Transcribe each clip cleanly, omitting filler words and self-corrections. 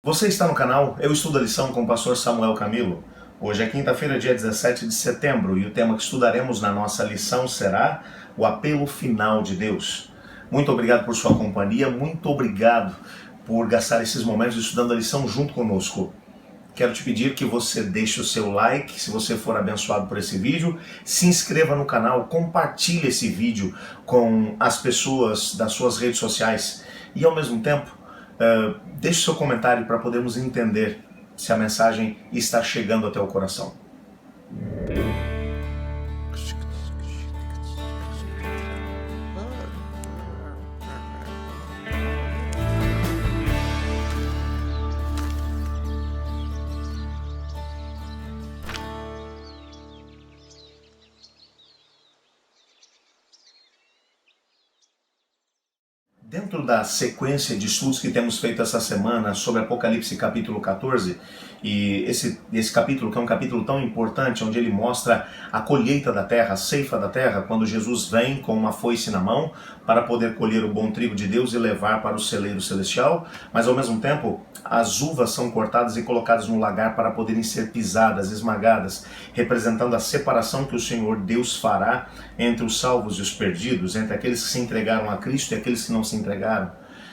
Você está no canal Eu Estudo a Lição com o pastor Samuel Camilo. Hoje é quinta-feira, dia 17 de setembro, e o tema que estudaremos na nossa lição será o apelo final de Deus. Muito obrigado por sua companhia, muito obrigado por gastar esses momentos estudando a lição junto conosco. Quero te pedir que você deixe o seu like, se você for abençoado por esse vídeo, se inscreva no canal, compartilhe esse vídeo com as pessoas das suas redes sociais e ao mesmo tempo deixe seu comentário para podermos entender se a mensagem está chegando até o coração. Dentro da sequência de estudos que temos feito essa semana sobre Apocalipse capítulo 14, e esse capítulo que é um capítulo tão importante, onde ele mostra a colheita da terra, a ceifa da terra, quando Jesus vem com uma foice na mão para poder colher o bom trigo de Deus e levar para o celeiro celestial, mas ao mesmo tempo as uvas são cortadas e colocadas no lagar para poderem ser pisadas, esmagadas, representando a separação que o Senhor Deus fará entre os salvos e os perdidos, entre aqueles que se entregaram a Cristo e aqueles que não se entregaram.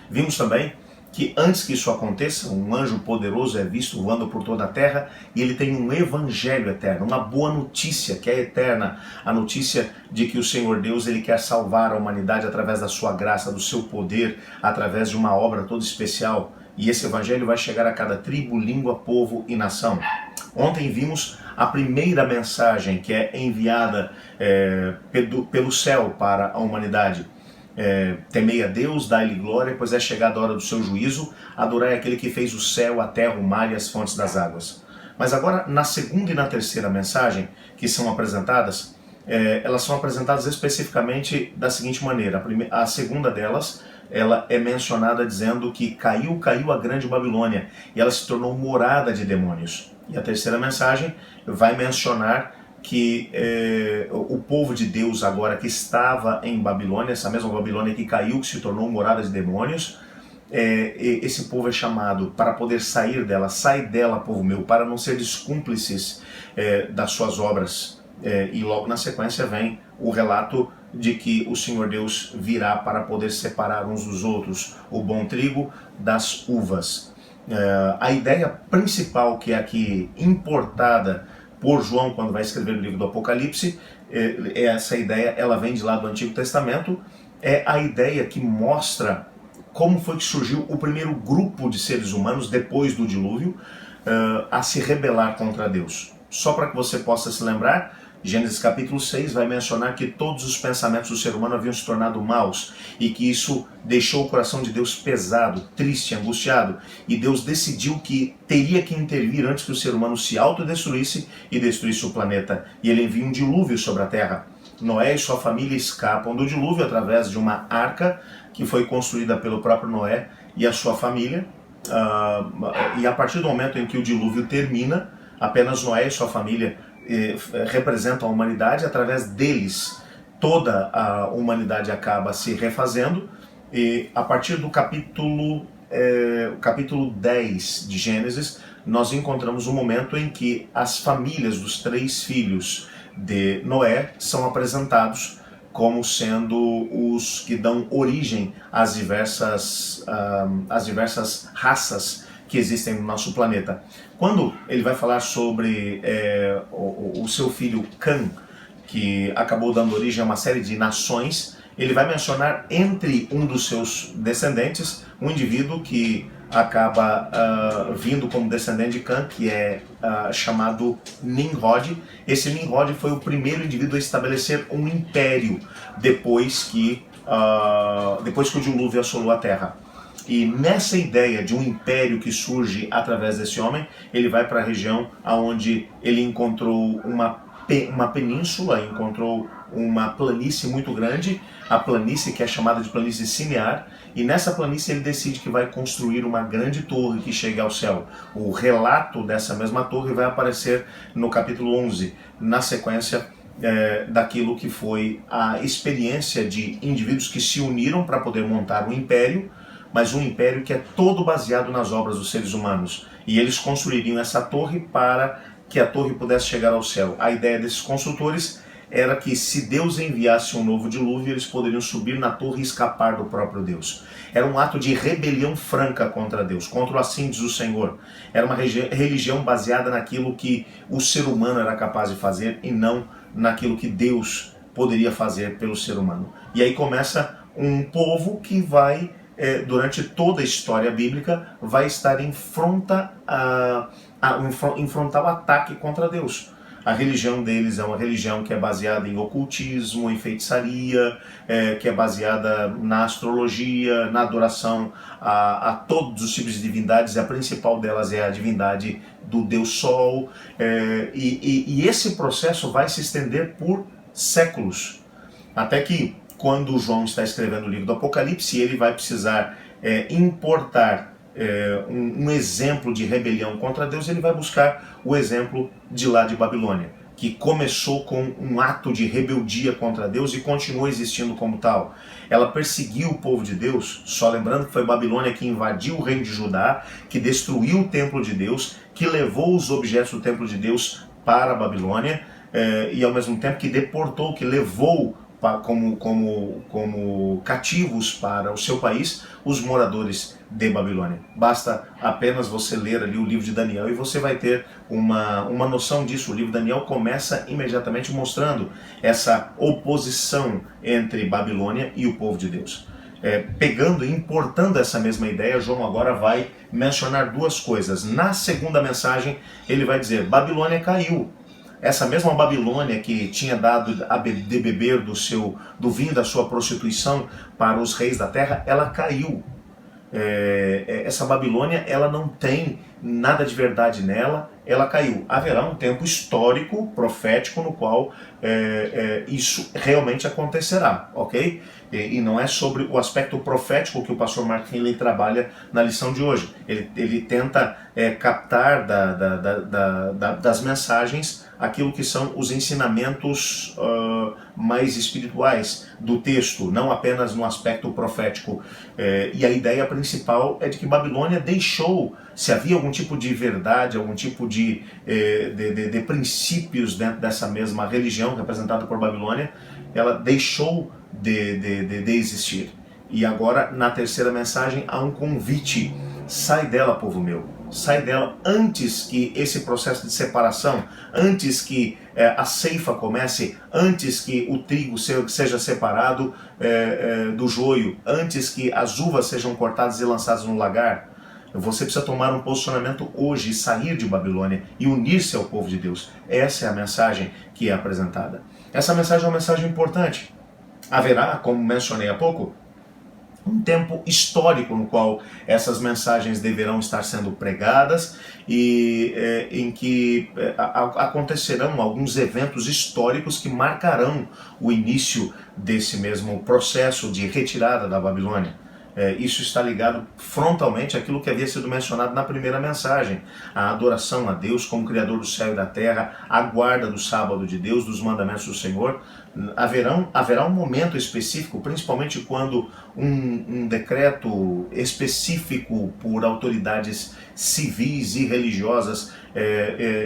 Vimos também que antes que isso aconteça, um anjo poderoso é visto voando por toda a terra e ele tem um evangelho eterno, uma boa notícia que é eterna, a notícia de que o Senhor Deus ele quer salvar a humanidade através da sua graça, do seu poder, através de uma obra toda especial. E esse evangelho vai chegar a cada tribo, língua, povo e nação. Ontem vimos a primeira mensagem que é enviada pelo céu para a humanidade. Temei a Deus, dai-lhe glória, pois é chegada a hora do seu juízo, adorai aquele que fez o céu, a terra, o mar e as fontes das águas. Mas agora, na segunda e na terceira mensagem que são apresentadas, elas são apresentadas especificamente da seguinte maneira. A segunda delas, ela é mencionada dizendo que caiu a grande Babilônia, e ela se tornou morada de demônios. E a terceira mensagem vai mencionar que o povo de Deus agora que estava em Babilônia, essa mesma Babilônia que caiu, que se tornou morada de demônios, esse povo é chamado para poder sair dela. Sai dela, povo meu, para não ser cúmplices das suas obras. E logo na sequência vem o relato de que o Senhor Deus virá para poder separar uns dos outros, o bom trigo das uvas. A ideia principal que é aqui importada por João quando vai escrever o livro do Apocalipse, essa ideia ela vem de lá do Antigo Testamento, é a ideia que mostra como foi que surgiu o primeiro grupo de seres humanos depois do dilúvio a se rebelar contra Deus. Só para que você possa se lembrar, Gênesis capítulo 6 vai mencionar que todos os pensamentos do ser humano haviam se tornado maus e que isso deixou o coração de Deus pesado, triste, angustiado, e Deus decidiu que teria que intervir antes que o ser humano se autodestruísse e destruísse o planeta, e ele envia um dilúvio sobre a terra. Noé e sua família escapam do dilúvio através de uma arca que foi construída pelo próprio Noé e a sua família, e a partir do momento em que o dilúvio termina, apenas Noé e sua família representam a humanidade. Através deles toda a humanidade acaba se refazendo, e a partir do capítulo 10 de Gênesis nós encontramos um momento em que as famílias dos 3 filhos de Noé são apresentados como sendo os que dão origem às diversas raças que existem no nosso planeta. Quando ele vai falar sobre o seu filho Cã, que acabou dando origem a uma série de nações, ele vai mencionar entre um dos seus descendentes um indivíduo que acaba vindo como descendente de Cã, que é chamado Nimrod. Esse Nimrod foi o primeiro indivíduo a estabelecer um império depois que o dilúvio assolou a Terra. E nessa ideia de um império que surge através desse homem, ele vai para a região onde ele encontrou uma península, encontrou uma planície muito grande, a planície que é chamada de planície Sinear, e nessa planície ele decide que vai construir uma grande torre que chega ao céu. O relato dessa mesma torre vai aparecer no capítulo 11, na sequência daquilo que foi a experiência de indivíduos que se uniram para poder montar um império, mas um império que é todo baseado nas obras dos seres humanos. E eles construiriam essa torre para que a torre pudesse chegar ao céu. A ideia desses construtores era que se Deus enviasse um novo dilúvio, eles poderiam subir na torre e escapar do próprio Deus. Era um ato de rebelião franca contra Deus, contra o assim diz o Senhor. Era uma religião baseada naquilo que o ser humano era capaz de fazer e não naquilo que Deus poderia fazer pelo ser humano. E aí começa um povo que vai, durante toda a história bíblica, vai estar em enfrentar o ataque contra Deus. A religião deles é uma religião que é baseada em ocultismo, em feitiçaria, que é baseada na astrologia, na adoração a todos os tipos de divindades. A principal delas é a divindade do Deus Sol. E esse processo vai se estender por séculos. Até que, quando João está escrevendo o livro do Apocalipse, ele vai precisar importar um exemplo de rebelião contra Deus, ele vai buscar o exemplo de lá de Babilônia, que começou com um ato de rebeldia contra Deus e continua existindo como tal. Ela perseguiu o povo de Deus, só lembrando que foi Babilônia que invadiu o reino de Judá, que destruiu o templo de Deus, que levou os objetos do templo de Deus para a Babilônia, e ao mesmo tempo que deportou, que levou como cativos para o seu país os moradores de Babilônia. Basta apenas você ler ali o livro de Daniel e você vai ter uma noção disso. O livro de Daniel começa imediatamente mostrando essa oposição entre Babilônia e o povo de Deus. Pegando e importando essa mesma ideia, João agora vai mencionar duas coisas. Na segunda mensagem ele vai dizer: Babilônia caiu. Essa mesma Babilônia que tinha dado de beber do vinho da sua prostituição para os reis da terra, ela caiu. Essa Babilônia, ela não tem nada de verdade nela, ela caiu. Haverá um tempo histórico, profético, no qual isso realmente acontecerá, ok? E não é sobre o aspecto profético que o pastor Mark Finley trabalha na lição de hoje. Ele tenta captar das mensagens aquilo que são os ensinamentos mais espirituais do texto, não apenas no aspecto profético. E a ideia principal é de que Babilônia deixou, se havia algum tipo de verdade, algum tipo de princípios dentro dessa mesma religião representada por Babilônia, ela deixou de existir. E agora, na terceira mensagem, há um convite: sai dela, povo meu. Sai dela antes que esse processo de separação, antes que a ceifa comece, antes que o trigo seja separado do joio, antes que as uvas sejam cortadas e lançadas no lagar. Você precisa tomar um posicionamento hoje, sair de Babilônia e unir-se ao povo de Deus. Essa é a mensagem que é apresentada. Essa mensagem é uma mensagem importante. Haverá, como mencionei há pouco, um tempo histórico no qual essas mensagens deverão estar sendo pregadas e em que acontecerão alguns eventos históricos que marcarão o início desse mesmo processo de retirada da Babilônia. Isso está ligado frontalmente àquilo que havia sido mencionado na primeira mensagem: a adoração a Deus como Criador do céu e da terra, a guarda do sábado de Deus, dos mandamentos do Senhor. Haverá um momento específico, principalmente quando um decreto específico por autoridades civis e religiosas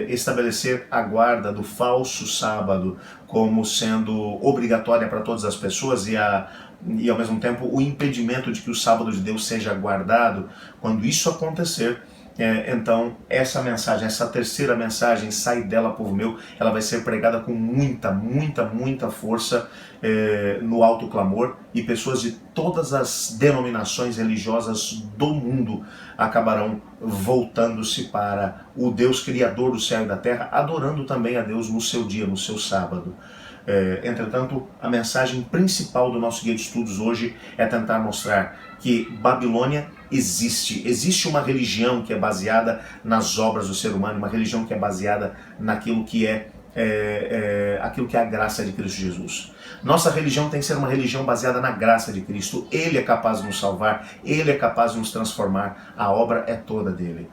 estabelecer a guarda do falso sábado como sendo obrigatória para todas as pessoas e ao mesmo tempo o impedimento de que o sábado de Deus seja guardado. Quando isso acontecer, então essa mensagem, essa terceira mensagem, sai dela, povo meu, ela vai ser pregada com muita força no alto clamor, e pessoas de todas as denominações religiosas do mundo acabarão voltando-se para o Deus Criador do céu e da terra, adorando também a Deus no seu dia, no seu sábado. Entretanto, a mensagem principal do nosso guia de estudos hoje é tentar mostrar que Babilônia existe uma religião que é baseada nas obras do ser humano, uma religião que é baseada naquilo que aquilo que é a graça de Cristo Jesus. Nossa religião tem que ser uma religião baseada na graça de Cristo. Ele é capaz de nos salvar, Ele é capaz de nos transformar, a obra é toda dele.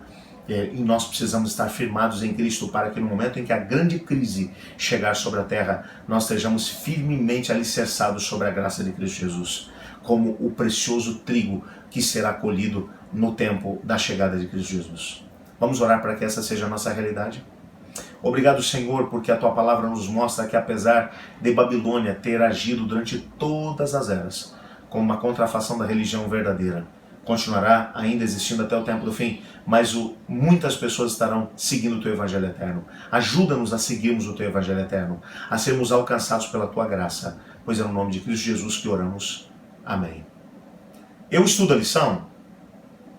E nós precisamos estar firmados em Cristo para que no momento em que a grande crise chegar sobre a terra, nós estejamos firmemente alicerçados sobre a graça de Cristo Jesus, como o precioso trigo que será colhido no tempo da chegada de Cristo Jesus. Vamos orar para que essa seja a nossa realidade? Obrigado, Senhor, porque a Tua palavra nos mostra que apesar de Babilônia ter agido durante todas as eras como uma contrafação da religião verdadeira, continuará ainda existindo até o tempo do fim, mas muitas pessoas estarão seguindo o Teu Evangelho eterno. Ajuda-nos a seguirmos o Teu Evangelho eterno, a sermos alcançados pela Tua graça, pois é no nome de Cristo Jesus que oramos. Amém. Eu estudo a lição,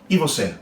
e você?